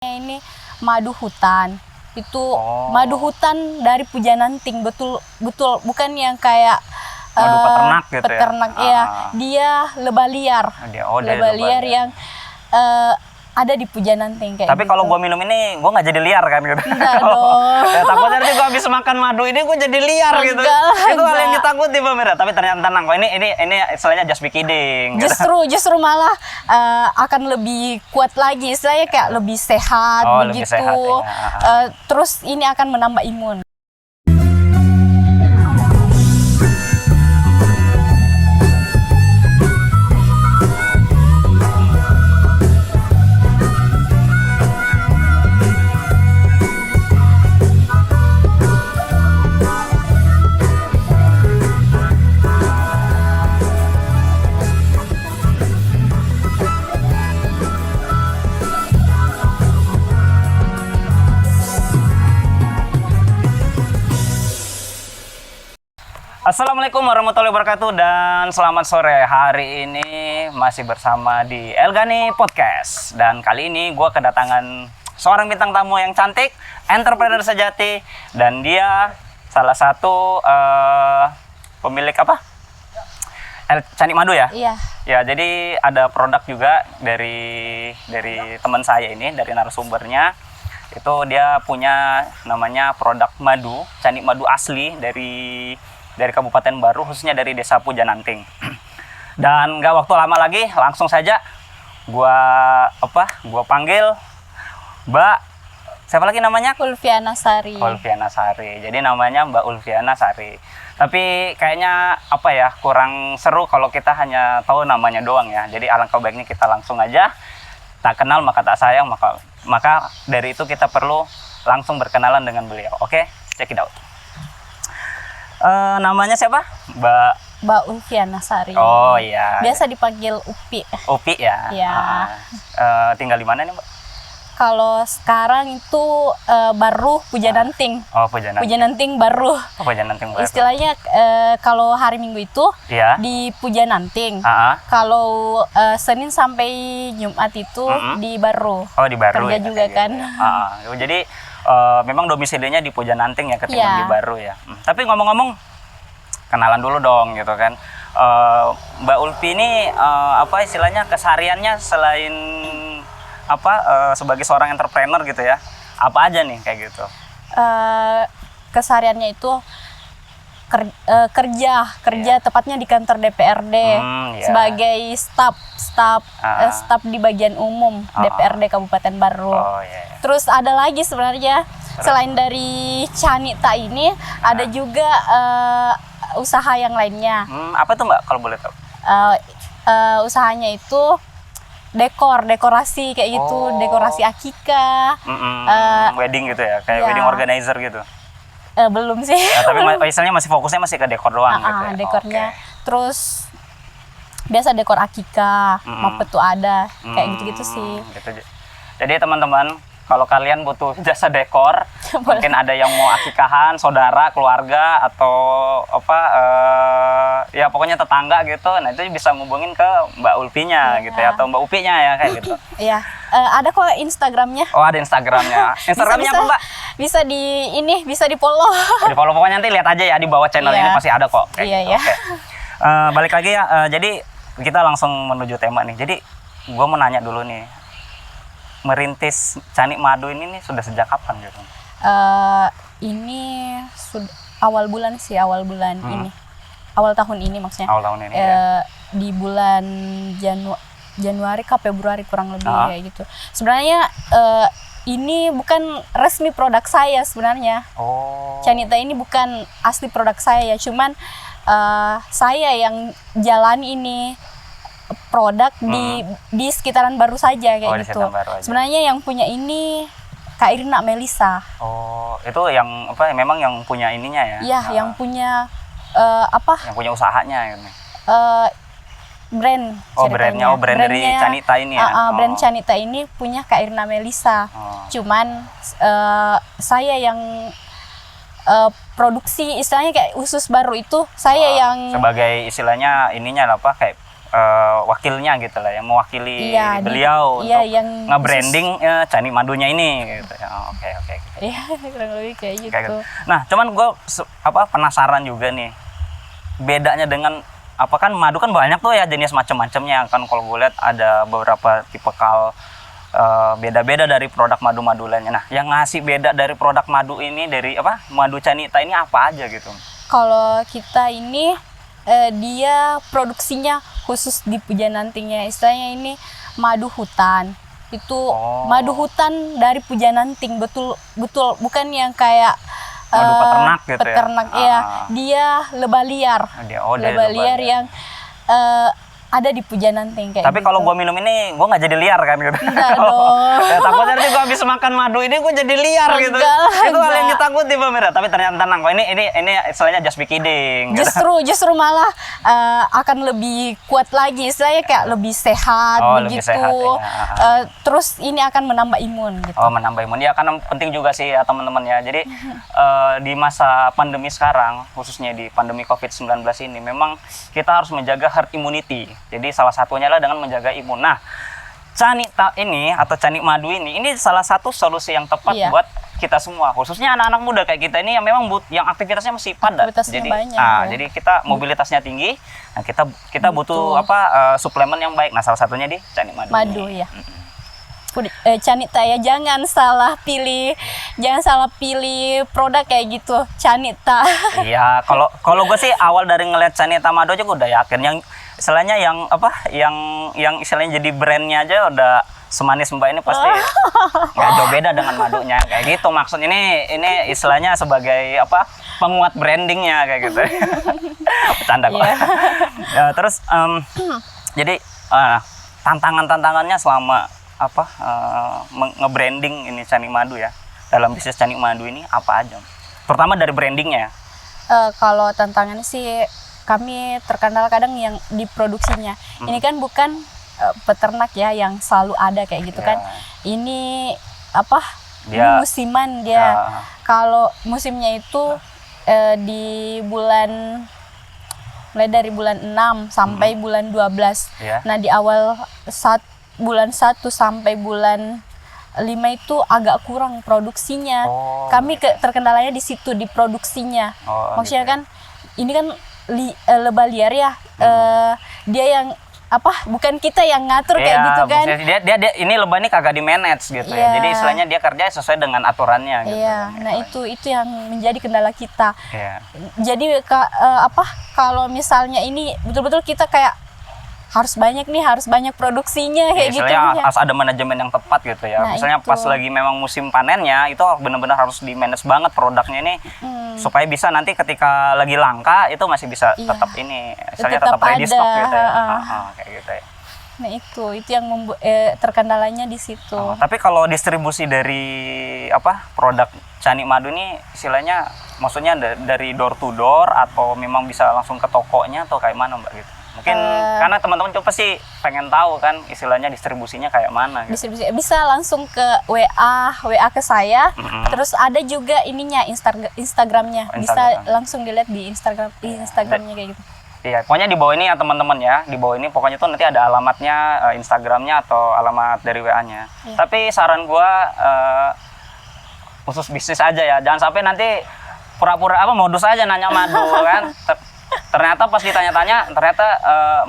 Ini madu hutan. Itu madu hutan dari Pujananting, betul bukan yang kayak madu peternak gitu peternak, ya. Dia lebah liar. Lebah liar yang ada di Pujananting kayak Tapi gitu. kalau gua minum ini gua nggak jadi liar kan gitu. Enggak dong. Ya, takutnya nanti gua habis makan madu ini gua jadi liar gitu. Itu hal yang ditakuti pemirsa. Tapi ternyata tenang kok, ini istilahnya just be kidding. Gitu. Justru malah akan lebih kuat lagi, istilahnya kayak lebih sehat begitu. Lebih sehat, ya. Terus ini akan menambah imun. Assalamualaikum warahmatullahi wabarakatuh dan selamat sore. Hari ini masih bersama di Elgani Podcast. Dan kali ini gue kedatangan seorang bintang tamu yang cantik, entrepreneur sejati. Dan dia salah satu pemilik apa? Canik Madu ya? Iya. Ya, jadi ada produk juga dari teman saya ini, dari narasumbernya. Itu dia punya namanya produk madu, Canik Madu asli dari Kabupaten Baru, khususnya dari Desa Pujananting. Dan nggak waktu lama lagi, langsung saja gua panggil Mbak, siapa lagi namanya? Ulfiana Sari. Ulfiana Sari. Jadi namanya Mbak Ulfiana Sari. Tapi kayaknya kurang seru kalau kita hanya tahu namanya doang ya. Jadi alangkah baiknya kita langsung aja, tak kenal maka tak sayang, maka dari itu kita perlu langsung berkenalan dengan beliau. Oke, check it out. Namanya siapa? Mbak Ulfiana Sari. Oh iya. Biasa dipanggil Upi. Upi ya. Ya. Tinggal di mana nih, Mbak? Kalau sekarang itu baru Pujananting. Oh, Pujananting. Pujananting baru. Oh, Pujananting baru. Istilahnya kalau hari Minggu itu di Pujananting. Kalau Senin sampai Jumat itu di Baru. Oh, di Baru. Kerja ya, juga kan. Gitu. Jadi memang domisilinya di Pujananting ya, ketimbang di Baru ya. Tapi ngomong-ngomong, kenalan dulu dong gitu kan. Mbak Ulfi ini istilahnya kesehariannya selain sebagai seorang entrepreneur gitu ya, apa aja nih kayak gitu? Kesehariannya itu kerja tepatnya di kantor DPRD sebagai staf di bagian umum DPRD Kabupaten Baru. Terus ada lagi sebenarnya selain dari Canita ini ada juga usaha yang lainnya. Apa tuh Mbak kalau boleh tahu? Usahanya itu dekorasi kayak gitu, dekorasi akikah, wedding gitu ya, kayak wedding organizer gitu. Belum sih. Tapi misalnya fokusnya masih ke dekor doang gitu ya. Dekornya. Terus biasa dekor akikah, mapet tuh ada, kayak gitu-gitu sih. Gitu. Jadi teman-teman, kalau kalian butuh jasa dekor, mungkin ada yang mau akikahan, saudara, keluarga, atau ya pokoknya tetangga gitu, nah itu bisa ngubungin ke Mbak Ulfinya gitu ya, atau Mbak Upinya ya kayak gitu. Iya, ada kok Instagramnya. Oh, ada Instagramnya. Instagramnya apa Mbak? Bisa di follow. Di follow, pokoknya nanti lihat aja ya di bawah channel ini pasti ada kok. Kayak gitu. Iya. Balik lagi ya, jadi kita langsung menuju tema nih. Jadi gue mau nanya dulu nih, merintis Canik Madu ini sudah sejak kapan gitu? Ini sudah awal bulan ini. Awal tahun ini maksudnya. Awal tahun ini ya. Di bulan Januari ke Februari kurang lebih kayak gitu. Sebenarnya ini bukan resmi produk saya sebenarnya. Canita ini bukan asli produk saya, cuman saya yang jalan ini produk di sekitaran Baru saja kayak gitu. Sebenarnya yang punya ini Kak Irina Melisa. Oh, itu yang memang yang punya ininya ya? Iya, yang punya Yang punya usahanya ini. Brand. Brandnya, brand dari Canita ini ya? Brand Canita ini punya Kak Irina Melisa. Cuman saya yang produksi, istilahnya kayak usus baru itu saya yang sebagai istilahnya ininya kayak wakilnya gitu lah, yang mewakili Iya, beliau iya, untuk yang nge-branding Cani Madunya ini gitu ya. Oke. Iya, kurang lebih kayak gitu. Kayak gitu. Nah, cuman gue penasaran juga nih, bedanya dengan apa, kan madu kan banyak tuh ya jenis macam-macamnya kan. Kalau gue lihat ada beberapa tipe beda-beda dari produk madu-madu lainnya. Nah, yang ngasih beda dari produk madu ini, dari madu Canita ini apa aja gitu? Kalau kita ini dia produksinya khusus di Pujanantingnya. Istilahnya ini madu hutan. Itu madu hutan dari Pujananting, betul bukan yang kayak madu peternak gitu peternak ya. Dia lebah liar. Lebah liar yang ada di Pujananting kayak Tapi gitu. kalau gue minum ini, gue nggak jadi liar kan gitu. Enggak dong. Ya, takutnya nanti gue habis makan madu ini gue jadi liar gitu. Itu hal yang ditakuti pemirsa. Tapi ternyata tenang kok. Ini istilahnya just be kidding. Justru malah akan lebih kuat lagi. Istilahnya kayak lebih sehat Lebih begitu. sehat, ya. Terus ini akan menambah imun gitu. Menambah imun. Ya, karena penting juga sih ya teman-teman ya. Jadi di masa pandemi sekarang, khususnya di pandemi COVID-19 ini, memang kita harus menjaga herd immunity. Jadi salah satunya adalah dengan menjaga imun. Nah, Canita ini atau Cani Madu ini salah satu solusi yang tepat buat kita semua, khususnya anak-anak muda kayak kita ini yang memang yang aktivitasnya masih padat. Aktivitasnya Jadi banyak, jadi kita mobilitasnya tinggi. Nah, kita butuh suplemen yang baik. Nah, salah satunya di Cani Madu. Madu ya. Canita ya, jangan salah pilih produk kayak gitu, Canita. Iya, kalau gue sih awal dari ngeliat Canita Madu aja gue udah yakin. Yang istilahnya yang istilahnya jadi brandnya aja udah semanis Mbak ini pasti nggak jauh beda dengan madunya kayak gitu. Maksud ini istilahnya sebagai penguat brandingnya kayak gitu. Bercanda kok. Ya, terus jadi tantangannya selama nge-branding ini Cani Madu ya, dalam bisnis Cani Madu ini apa aja? Terutama dari brandingnya. Kalau tantangannya sih kami terkendala kadang yang diproduksinya. Ini kan bukan peternak ya yang selalu ada kayak gitu kan. Ini ini musiman dia. Kalau musimnya itu mulai dari bulan 6 sampai bulan 12. Nah, di awal bulan 1 sampai bulan 5 itu agak kurang produksinya. Kami terkendalanya di situ, di produksinya. Maksudnya kan ini kan lebah liar ya. Dia yang bukan kita yang ngatur kayak gitu kan. Dia ini lebah ini kagak di manage gitu ya. Jadi istilahnya dia kerja sesuai dengan aturannya gitu. Nah, itu yang menjadi kendala kita. Jadi kalau misalnya ini betul-betul kita kayak harus banyak produksinya kayak gitu. Harus ada manajemen yang tepat gitu ya. Nah, misalnya pas lagi memang musim panennya itu benar-benar harus di manage banget produknya ini supaya bisa nanti ketika lagi langka itu masih bisa tetap ini, misalnya tetap ready stock gitu ya. Kayak gitu ya. Nah, itu yang terkendalanya di situ. Tapi kalau distribusi dari produk Cani Madu ini istilahnya maksudnya dari door to door atau memang bisa langsung ke tokonya atau kayak mana Mbak gitu? Mungkin karena teman-teman itu pasti pengen tahu kan istilahnya distribusinya kayak mana gitu. Distribusi bisa langsung ke WA ke saya. Terus ada juga ininya Instagramnya. Bisa langsung dilihat di Instagramnya kayak gitu. Iya, pokoknya di bawah ini ya teman-teman ya. Di bawah ini pokoknya tuh nanti ada alamatnya, Instagramnya atau alamat dari WA-nya. Tapi saran gua khusus bisnis aja ya. Jangan sampai nanti pura-pura modus aja nanya madu kan. Ternyata pas ditanya-tanya ternyata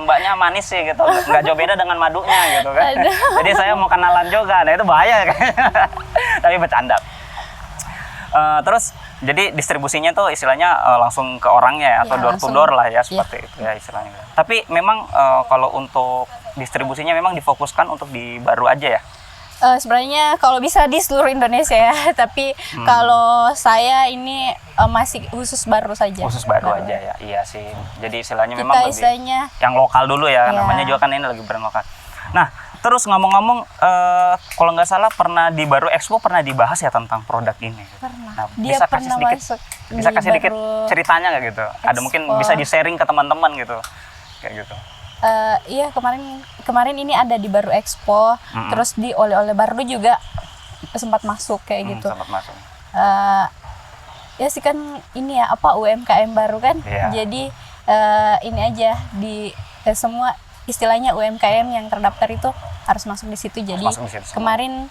mbaknya manis sih gitu, nggak jauh beda dengan madunya gitu kan. Jadi saya mau kenalan juga, nah itu bahaya kan. Tapi bercanda. Terus jadi distribusinya tuh istilahnya langsung ke orangnya ya, atau door to door lah ya seperti itu ya istilahnya. Tapi memang kalau untuk distribusinya memang difokuskan untuk di Baru aja ya. Sebenarnya kalau bisa di seluruh Indonesia ya, tapi kalau saya ini masih khusus Baru saja. Khusus Baru aja ya, iya sih. Jadi istilahnya kita memang lebih yang lokal dulu ya, namanya juga kan ini lagi brand lokal. Nah, terus ngomong-ngomong, kalau nggak salah pernah di Baru Expo pernah dibahas ya tentang produk ini. Pernah. Nah, bisa kasih dikit ceritanya nggak gitu? Expo. Ada mungkin bisa di-sharing ke teman-teman gitu, kayak gitu. Iya, kemarin ini ada di Baru Expo, terus di oleh-oleh Baru juga sempat masuk kayak gitu. Sempat masuk. Ya sih kan ini ya UMKM baru kan, jadi ini aja di semua istilahnya UMKM yang terdaftar itu harus masuk di situ. Jadi Masuk di situ. kemarin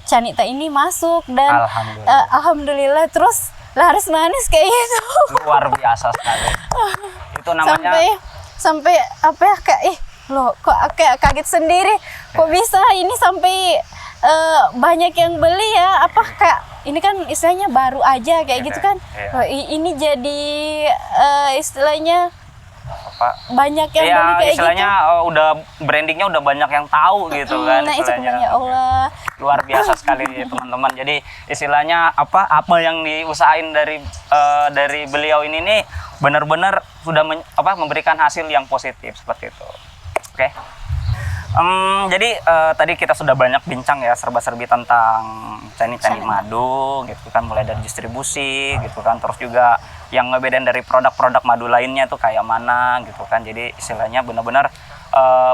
Canita ini masuk dan Alhamdulillah. alhamdulillah terus laris manis kayak gitu. Luar biasa sekali. Itu namanya sampai apa ya, kayak loh kok kayak kaget sendiri, kok bisa ini sampai banyak yang beli ya, apa kayak ini kan istilahnya baru aja kayak gitu kan. Loh, ini jadi istilahnya apa? Banyak yang beli kayak istilahnya gitu. Udah brandingnya udah banyak yang tahu gitu kan. Nah itu istilahnya. ya Allah. Luar biasa sekali teman-teman. Jadi istilahnya apa yang diusahain dari beliau ini nih benar-benar sudah memberikan hasil yang positif seperti itu. Oke. Jadi tadi kita sudah banyak bincang ya, serba-serbi tentang Cani madu gitu kan, mulai dari distribusi gitu kan, terus juga yang ngebedain dari produk-produk madu lainnya tuh kayak mana gitu kan. Jadi istilahnya benar-benar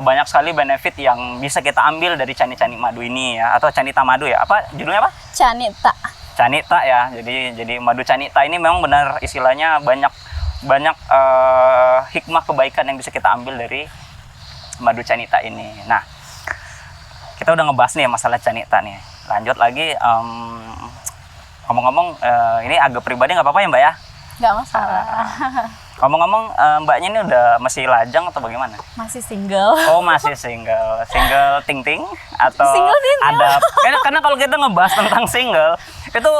banyak sekali benefit yang bisa kita ambil dari Cani madu ini ya, atau Canita madu ya. Apa judulnya apa? Canita ya. Jadi madu Canita ini memang benar istilahnya banyak hikmah kebaikan yang bisa kita ambil dari madu Canita ini. Nah, kita udah ngebahas nih masalah Canita nih. Lanjut lagi, ngomong-ngomong, ini agak pribadi nggak apa-apa ya Mbak ya? Nggak masalah. Ngomong-ngomong, Mbaknya ini udah masih lajang atau bagaimana? Masih single. Oh masih single ting-ting atau Single ting-ting. ada? Karena kalau kita ngebahas tentang single itu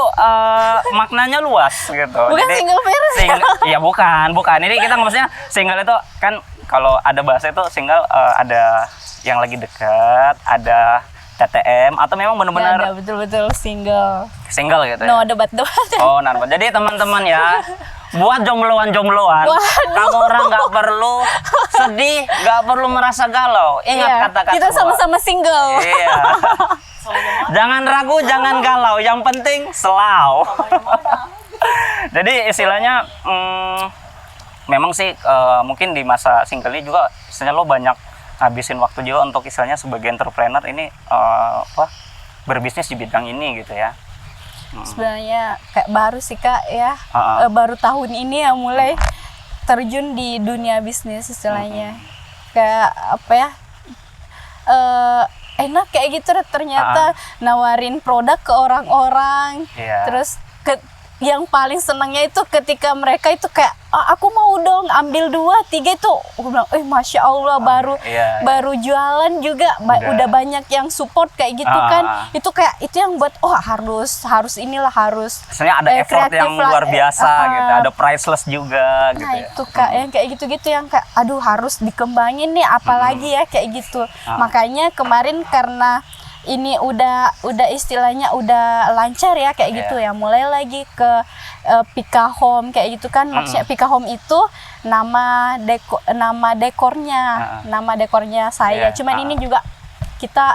maknanya luas gitu. Bukan Jadi, single versi. Iya bukan. Ini kita maksudnya single itu kan kalau ada bahasa itu single ada yang lagi dekat, ada TTM atau memang benar-benar Ada betul-betul single gitu ya. No debat-debat. Oh, narko. Jadi teman-teman ya, buat jombloan, kamu orang nggak perlu sedih, nggak perlu merasa galau. Ingat kata-kata kita sama-sama single. Iya. Jangan ragu, jangan galau. Yang penting selau. Jadi istilahnya, memang sih mungkin di masa single ini juga, istilahnya lo banyak habisin waktu juga untuk istilahnya sebagai entrepreneur ini berbisnis di bidang ini gitu ya. Sebenarnya kayak baru sih Kak ya, baru tahun ini ya mulai terjun di dunia bisnis istilahnya. Kayak apa ya, enak kayak gitu ternyata nawarin produk ke orang-orang. Terus yang paling senangnya itu ketika mereka itu kayak aku mau dong ambil 2-3 itu aku bilang Masya Allah baru jualan juga udah banyak yang support kayak gitu kan. Itu kayak itu yang buat harus inilah harus sebenarnya ada effort yang luar biasa gitu, ada priceless juga gitu. Nah itu Kak yang kayak gitu-gitu yang kayak aduh harus dikembangin nih apalagi ya kayak gitu. Makanya kemarin karena ini udah istilahnya udah lancar ya kayak gitu ya, mulai lagi ke Pika Home kayak gitu kan. Maksudnya Pika Home itu nama dekornya saya. Cuman ini juga kita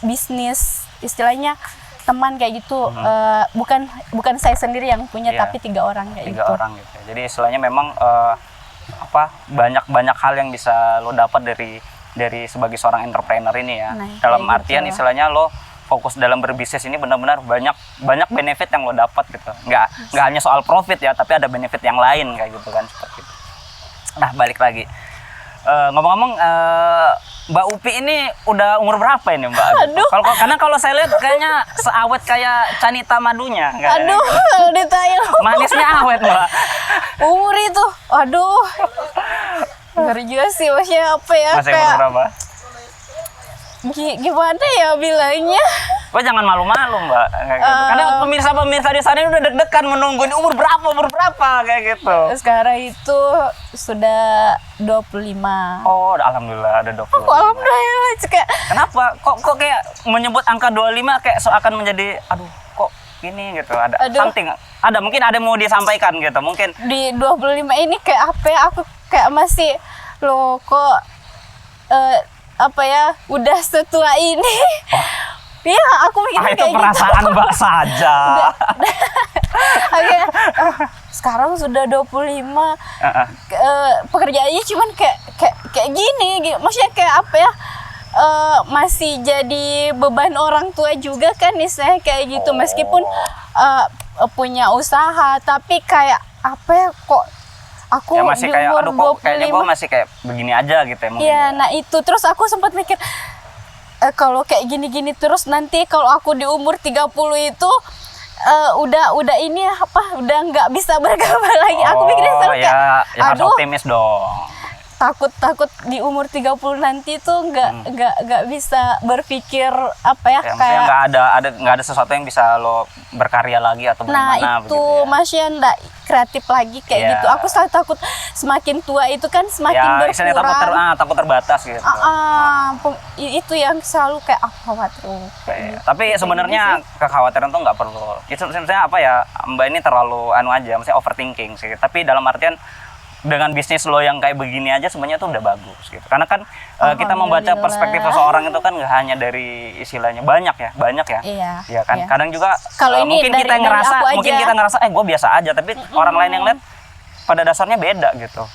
bisnis istilahnya teman kayak gitu. Bukan saya sendiri yang punya tapi 3 orang kayak gitu. 3 orang gitu. Jadi istilahnya memang banyak hal yang bisa lo dapat dari sebagai seorang entrepreneur ini ya. Dalam artian istilahnya lo fokus dalam berbisnis ini benar-benar banyak benefit yang lo dapat gitu. Nggak hanya soal profit ya, tapi ada benefit yang lain kayak gitu kan, seperti itu. Nah, balik lagi. Ngomong-ngomong, Mbak Upi ini udah umur berapa ini Mbak? Aduh. Karena kalau saya lihat kayaknya seawet kayak Canita madunya. Aduh, kalau ditanya. Manisnya awet Mbak. Umur itu, aduh. Ngeri juga sih, maksudnya apa ya? Masih umur berapa? Gimana ya bilangnya? Wah jangan malu-malu Mbak. Kayak gitu. Karena pemirsa di sana udah deg-degan menunggu ini umur berapa kayak gitu. Sekarang itu sudah 25. Oh, alhamdulillah ada 25. Alhamdulillah. Kenapa? Kok kayak menyebut angka 25 kayak seakan menjadi aduh kok gini gitu. Ada something. Ada mungkin ada mau disampaikan gitu. Mungkin di 25 ini kayak apa ya? Aku kayak masih loh kok apa ya? Udah setua ini. Iya, aku mikirnya itu kayak perasaan gitu. Mbak saja. Sekarang sudah 25. Pekerjaannya cuman kayak gini. Maksudnya kayak apa ya? Masih jadi beban orang tua juga kan istilahnya kayak gitu. Meskipun punya usaha, tapi kayak apa ya kok Aku ya masih di kayak umur aduh kok kayaknya gue 25. masih kayak begini aja gitu ya mungkin. Iya, nah itu terus aku sempat mikir kalau kayak gini-gini terus nanti kalau aku di umur 30 itu udah ini apa udah nggak bisa bergaul lagi. Aku mikirnya selalu kayak ya harus aduh, optimis dong. takut di umur 30 nanti tuh nggak bisa berpikir apa ya, Ya, maksudnya nggak ada sesuatu yang bisa lo berkarya lagi atau nah bagaimana itu begitu ya. masih nggak kreatif lagi kayak Iya. gitu. Aku selalu takut semakin tua itu kan semakin Ya istilahnya berkurang. takut terbatas gitu. Itu yang selalu kayak khawatir. Tapi sebenarnya kekhawatiran tuh nggak perlu. Itu sebenarnya apa ya, Mbak ini terlalu aja, maksudnya overthinking sih. Tapi dalam artian dengan bisnis lo yang kayak begini aja sebenarnya tuh udah bagus gitu. Karena kan kita membaca perspektif seseorang itu kan nggak hanya dari istilahnya banyak ya. Iya. Ya kan. Iya. Kadang juga Kalau ini mungkin dari kita aku ngerasa gue biasa aja, tapi orang lain yang lihat pada dasarnya beda gitu.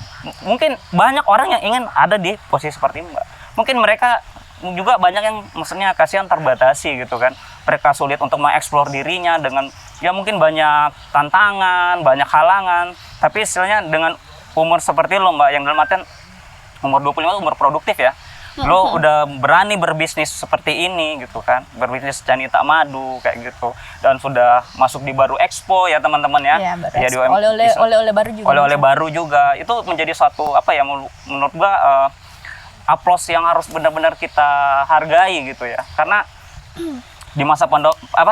Mungkin banyak orang yang ingin ada di posisi seperti Mbak. Mungkin mereka juga banyak yang maksudnya kasihan terbatasi gitu kan. Mereka sulit untuk mengeksplor dirinya dengan ya mungkin banyak tantangan, banyak halangan. Tapi istilahnya dengan umur seperti lo Mbak, yang dalam artian umur 25 itu umur produktif ya. Lo udah berani berbisnis seperti ini gitu kan, berbisnis Canita Madu kayak gitu, dan sudah masuk di Baru Expo ya teman-teman ya. Ya, di oleh-oleh baru juga. Oleh-oleh baru juga itu menjadi suatu apa ya, menurut gua aplaus yang harus benar-benar kita hargai gitu ya. Karena di masa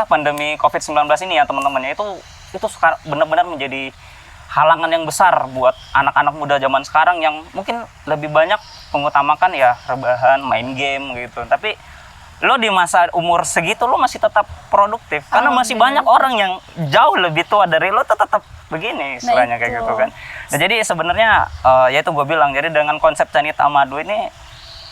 pandemi COVID-19 ini ya teman-teman ya, itu benar-benar menjadi halangan yang besar buat anak-anak muda zaman sekarang yang mungkin lebih banyak mengutamakan ya rebahan, main game gitu. Tapi lo di masa umur segitu lo masih tetap produktif karena masih banyak orang yang jauh lebih tua dari lo tetap begini istilahnya kayak gitu kan. Nah, jadi sebenarnya ya itu gue bilang, jadi dengan konsep Canita Madu ini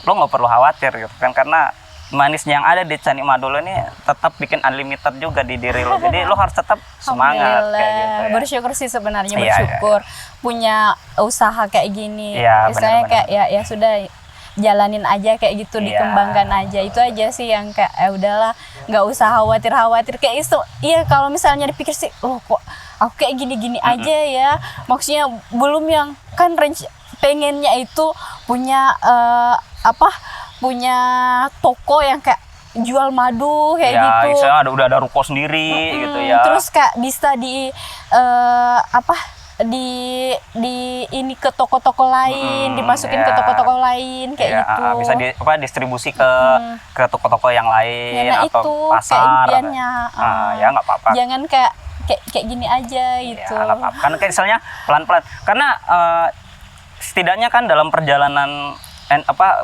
lo nggak perlu khawatir gitu kan, karena manisnya yang ada di Canita Madu lo ini tetap bikin unlimited juga di diri lo. Jadi lo harus tetap semangat kayak gitu ya. Bersyukur sih sebenarnya, bersyukur punya usaha kayak gini. Iya, Istilahnya benar-benar. kayak ya sudah jalanin aja kayak gitu, dikembangkan aja. Itu aja sih yang kayak udahlah, nggak usah khawatir kayak itu. Iya, kalau misalnya dipikir sih, oh kok aku kayak gini-gini aja ya. Maksudnya belum yang kan pengennya itu punya punya toko yang kayak jual madu kayak gitu. Ya, udah ada ruko sendiri gitu ya. Terus kayak bisa di ini ke toko-toko lain, dimasukin ke toko-toko lain kayak gitu. Bisa distribusi ke toko-toko yang lain Nah, atau itu pasar. kayak impiannya. Ya nggak apa-apa. Jangan kayak gini aja gitu. Ya, nggak apa-apa. Kan kayak misalnya pelan-pelan. Karena setidaknya kan dalam perjalanan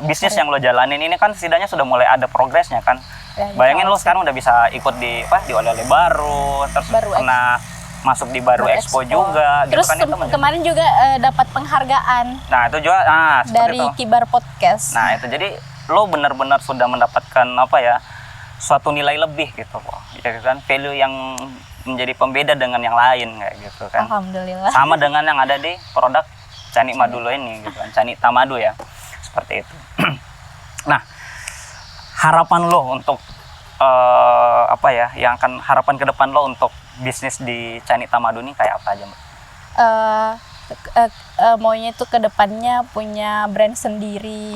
bisnis yang lo jalanin ini kan setidaknya sudah mulai ada progresnya kan. Ya, Bayangin lo sekarang udah bisa ikut di oleh-oleh baru, terus pernah masuk di Baru Expo juga. Terus gitu kan, kemarin juga dapat penghargaan. Nah itu juga dari Kibar Podcast. Nah itu jadi lo benar-benar sudah mendapatkan suatu nilai lebih gitu kok. Jadi kan value yang menjadi pembeda dengan yang lain kayak gitu kan. Alhamdulillah. Sama dengan yang ada di produk Canita Madu lo ini gitu kan, Canita Madu ya. Seperti itu. Nah, harapan lo untuk harapan ke depan lo untuk bisnis di Canita Madu ini kayak apa aja, Mbak? Maunya itu ke depannya punya brand sendiri.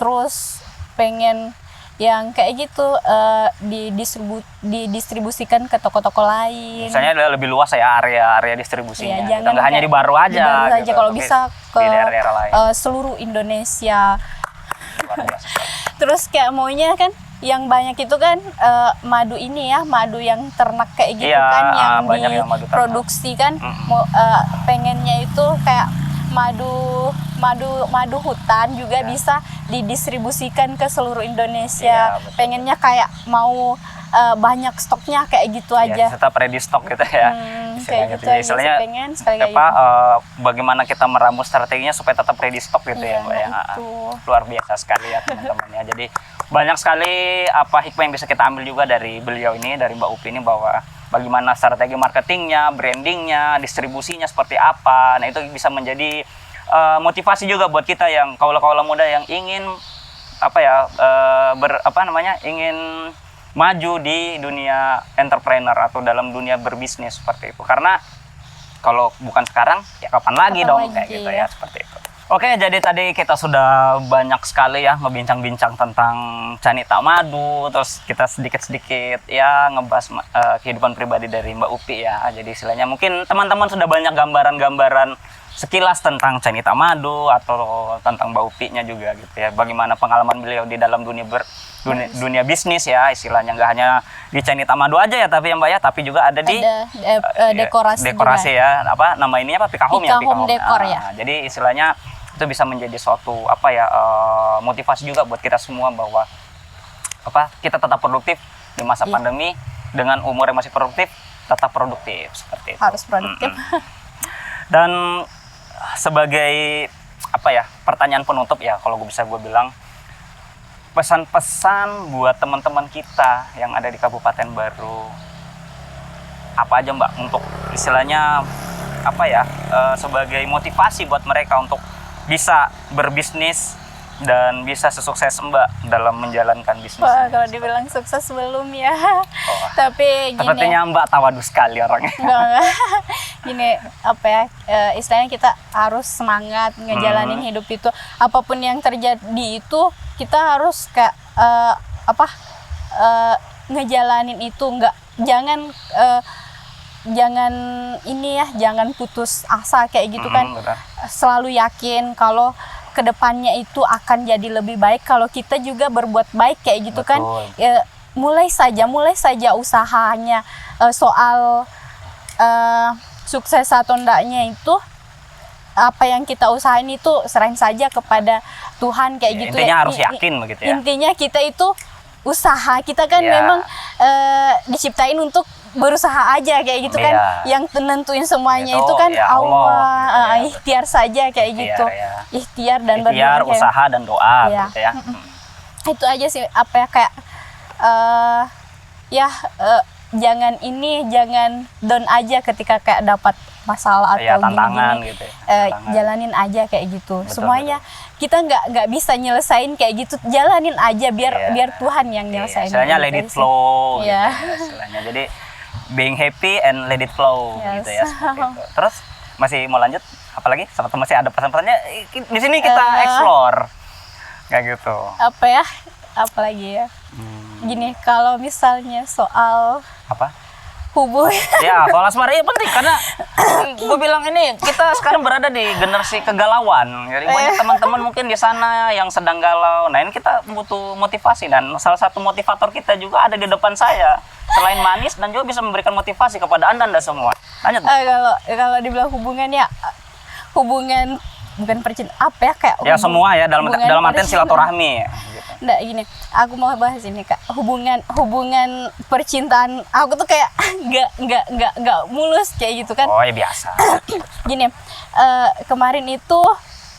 Terus pengen yang kayak gitu didistribusikan ke toko-toko lain. Misalnya lebih luas ya area distribusinya. Ya, jangan nggak hanya di Baru aja. Di Baru gitu, aja, kalau bisa ke daerah-daerah lain. Seluruh Indonesia. Luar biasa. Terus kayak maunya kan yang banyak itu kan madu ini ya, madu yang ternak kayak gitu kan, yang diproduksi kan. Pengennya itu kayak madu hutan juga bisa didistribusikan ke seluruh Indonesia. Pengennya kayak mau banyak stoknya kayak gitu aja. Tetap ready stock gitu ya. Kayak gitu aja. Istilahnya pengen bagaimana kita meramu strateginya supaya tetap ready stock gitu ya, Mbak ya. Luar biasa sekali ya teman-teman ya. Jadi banyak sekali hikmah yang bisa kita ambil juga dari beliau ini, dari Mbak Upi ini, bahwa bagaimana strategi marketingnya, brandingnya, distribusinya seperti apa. Nah itu bisa menjadi motivasi juga buat kita yang kaula-kaula muda yang ingin ingin maju di dunia entrepreneur atau dalam dunia berbisnis seperti itu. Karena kalau bukan sekarang ya kapan lagi Kapan dong lagi, kayak gitu ya. ya, seperti itu. Oke, jadi tadi kita sudah banyak sekali ya ngebincang-bincang tentang Canita Madu, terus kita sedikit-sedikit ya ngebahas kehidupan pribadi dari Mbak Upi ya. Jadi istilahnya mungkin teman-teman sudah banyak gambaran-gambaran sekilas tentang Canita Madu atau tentang Mbak Upinya juga gitu ya. Bagaimana pengalaman beliau di dalam dunia bisnis ya, istilahnya nggak hanya di Canita Madu aja ya, tapi ya Mbak ya, tapi juga ada di dekorasi juga. ya, apa nama ini apa Pika Home ya, Pika Home Decor ya. Jadi istilahnya itu bisa menjadi suatu apa ya, motivasi juga buat kita semua bahwa apa kita tetap produktif di masa pandemi, dengan umur yang masih produktif tetap produktif seperti itu. Harus produktif. Dan sebagai apa ya, pertanyaan penutup ya, kalau gue bilang pesan-pesan buat teman-teman kita yang ada di Kabupaten Baru apa aja Mbak, untuk istilahnya apa ya, sebagai motivasi buat mereka untuk bisa berbisnis dan bisa sesukses Mbak dalam menjalankan bisnis. Wah, kalau dibilang sukses belum ya. Tapi gini. Sepertinya Mbak tawadu sekali orangnya. Enggak. Gini, apa ya? Istilahnya kita harus semangat ngejalanin hidup itu. Apapun yang terjadi itu kita harus kayak ngejalanin itu, jangan ini ya, jangan putus asa kayak gitu kan. Betul. Selalu yakin kalau kedepannya itu akan jadi lebih baik kalau kita juga berbuat baik kayak gitu. Betul. Kan ya, mulai saja usahanya. Soal sukses atau enggaknya itu, apa yang kita usahain itu serahin saja kepada Tuhan kayak gitu. Intinya harus yakin begitu ya. Intinya kita itu usaha, kita kan memang diciptain untuk berusaha aja kayak gitu kan. Yang nentuin semuanya itu kan ya Allah. Ikhtiar saja kayak gitu. Ikhtiar dan ikhtiar, usaha dan doa gitu ya. Itu aja sih, apa ya, kayak jangan down aja ketika kayak dapat masalah atau tantangan gini-gini. Gitu ya. Jalanin aja kayak gitu. Betul, semuanya kita nggak bisa nyelesain kayak gitu, jalanin aja biar Tuhan yang nyelesain. Istilahnya let it flow gitu ya, istilahnya. Jadi being happy and let it flow gitu ya, seperti itu. Terus masih mau lanjut apalagi, seperti masih ada pesan-pesannya di sini kita explore kayak gitu. Apa ya, apalagi ya, gini, kalau misalnya soal apa hubungan ya, soal asmara ya penting, karena gue bilang ini kita sekarang berada di generasi kegalauan. Jadi banyak teman-teman mungkin di sana yang sedang galau. Nah, ini kita butuh motivasi, dan salah satu motivator kita juga ada di depan saya. Selain manis, dan juga bisa memberikan motivasi kepada anda semua. Lanjut. Kalau dibilang hubungan bukan percintaan, apa ya, kayak ya semua ya, dalam artian silaturahmi ya, gitu. Nggak, gini, aku mau bahas ini Kak, hubungan percintaan aku tuh kayak nggak mulus kayak gitu kan. Oh ya, biasa. Gini, kemarin itu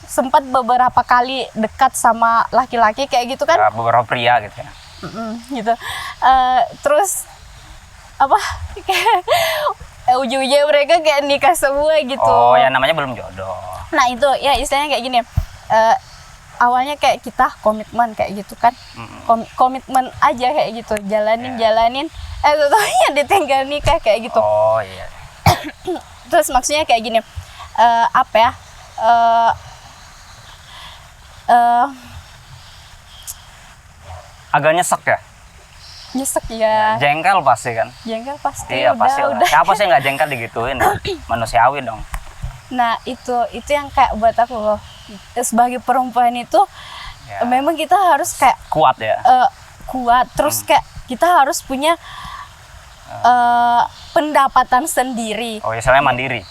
sempat beberapa kali dekat sama laki-laki kayak gitu kan. Ya, beberapa pria gitu ya. Gitu. Terus apa? Ujung-ujungnya mereka kayak nikah semua gitu. Oh ya, namanya belum jodoh. Nah itu ya istilahnya kayak gini. Awalnya kayak kita komitmen kayak gitu kan. Komitmen aja kayak gitu. Jalanin. Tentunya ditinggal nikah kayak gitu. Oh iya. Terus maksudnya kayak gini. Apa ya? Agak nyesek ya? Nyesek ya. Jengkel pasti kan? Jengkel pasti. Iya, pasti lah. Siapa sih nggak jengkel digituin? Manusiawi dong. Nah itu yang kayak buat aku loh, sebagai perempuan itu memang kita harus kayak kuat ya. Kuat, terus kayak kita harus punya pendapatan sendiri. Oh ya, soalnya mandiri.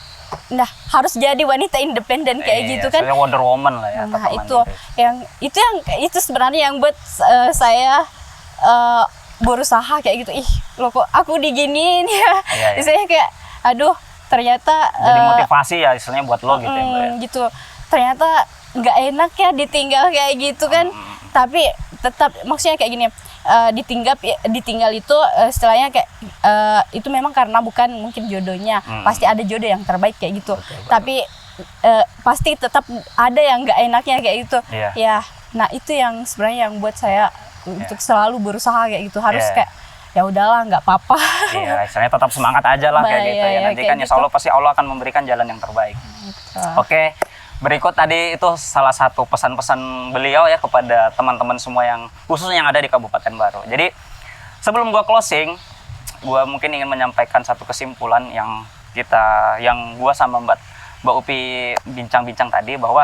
Nah, harus jadi wanita independen kayak gitu kan. Wonder Woman lah ya. Nah itu sebenarnya yang buat saya berusaha kayak gitu. Loh kok aku diginiin ya. Saya kayak aduh, ternyata jadi motivasi ya istilahnya buat lo gitu ya, Mbak ya. Gitu. Ternyata nggak enak ya ditinggal kayak gitu kan. Tapi tetap maksudnya kayak gini, ditinggal itu istilahnya kayak itu memang karena bukan mungkin jodohnya. Pasti ada jodoh yang terbaik kayak gitu. Betul. Tapi pasti tetap ada yang nggak enaknya kayak gitu. Ya, nah itu yang sebenarnya yang buat saya untuk selalu berusaha kayak gitu. Harus kayak ya udahlah nggak apa-apa. Iya, istilahnya tetap semangat aja lah kayak gitu ya. Nanti kan insya Allah pasti Allah akan memberikan jalan yang terbaik. Oke, berikut tadi itu salah satu pesan-pesan beliau ya kepada teman-teman semua yang khususnya yang ada di Kabupaten Baru. Jadi sebelum gua closing, gua mungkin ingin menyampaikan satu kesimpulan yang gua sama Mbak Upi bincang-bincang tadi, bahwa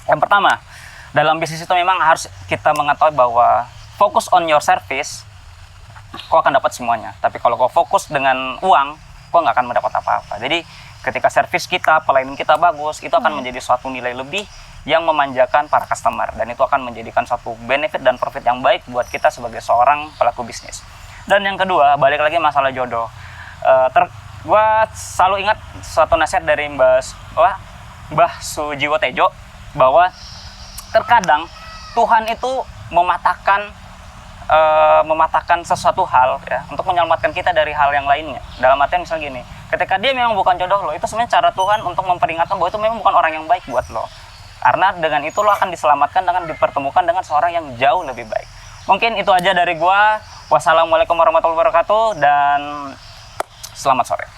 yang pertama, dalam bisnis itu memang harus kita mengetahui bahwa fokus on your service, kau akan dapat semuanya. Tapi kalau kau fokus dengan uang, kau nggak akan mendapat apa-apa. Jadi ketika servis kita, pelayanan kita bagus, itu akan menjadi suatu nilai lebih yang memanjakan para customer, dan itu akan menjadikan suatu benefit dan profit yang baik buat kita sebagai seorang pelaku bisnis. Dan yang kedua, balik lagi masalah jodoh. Gua selalu ingat suatu nasihat dari Mbah Sujiwo Tejo, bahwa terkadang Tuhan itu mematahkan sesuatu hal ya untuk menyelamatkan kita dari hal yang lainnya. Dalam artian misalnya gini, ketika dia memang bukan jodoh lo, itu sebenarnya cara Tuhan untuk memperingatkan bahwa itu memang bukan orang yang baik buat lo. Karena dengan itu lo akan diselamatkan dengan dipertemukan dengan seorang yang jauh lebih baik. Mungkin itu aja dari gua. Wassalamualaikum warahmatullahi wabarakatuh dan selamat sore.